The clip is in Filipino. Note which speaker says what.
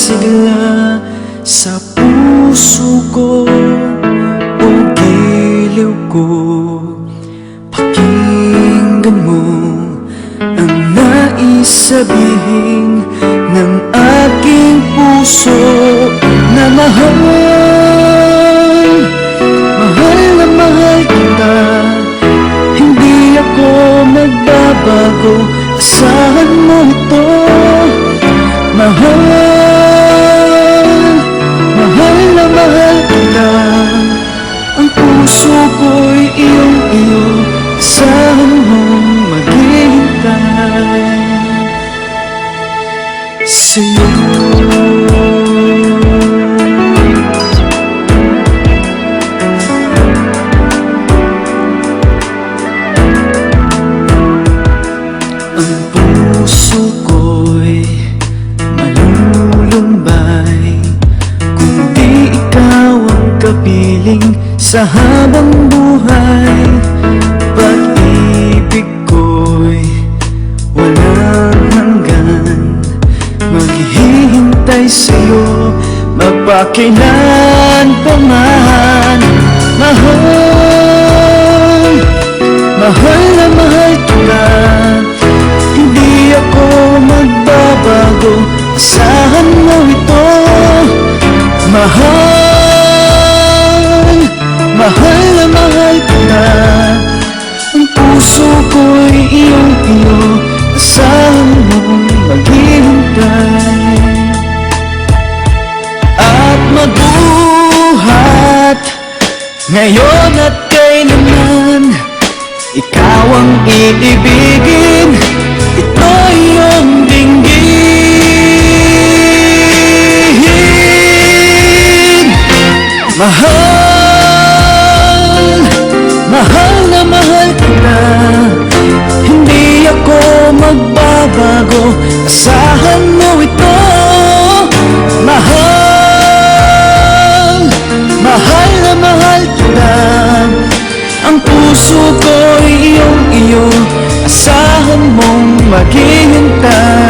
Speaker 1: sigla sa puso ko o giliw ko. Pakinggan mo ang nais sabihin ng aking puso na mahal. Mahal na mahal kita, hindi ako magbabago, asahan mo ito. Mahal, mahal na mahal kita, ang puso ko'y iyong-iyo, asahan mong maghihintay sa'yo. Ang puso ko'y malulumbay kung di ikaw ang kapiling sa habang buhay. Pag-ibig ko'y walang hanggan, maghihintay sa'yo magpakailan pa man. Mahal, mahal na mahal kita, hindi ako magbabago, asahan mo ito. Mahal, mahal na mahal kita, ang puso ko'y iyong-iyo, asahan mong maghihintay at mabuhat ngayon at kailanman. Ikaw ang iibigin, ito iyong dinggin. Mahal, mahal na mahal kita, hindi ako magbabago, asahan mo ito. Mahal, mahal na mahal kita, ang puso ko'y iyong-iyo, asahan mong maghihintay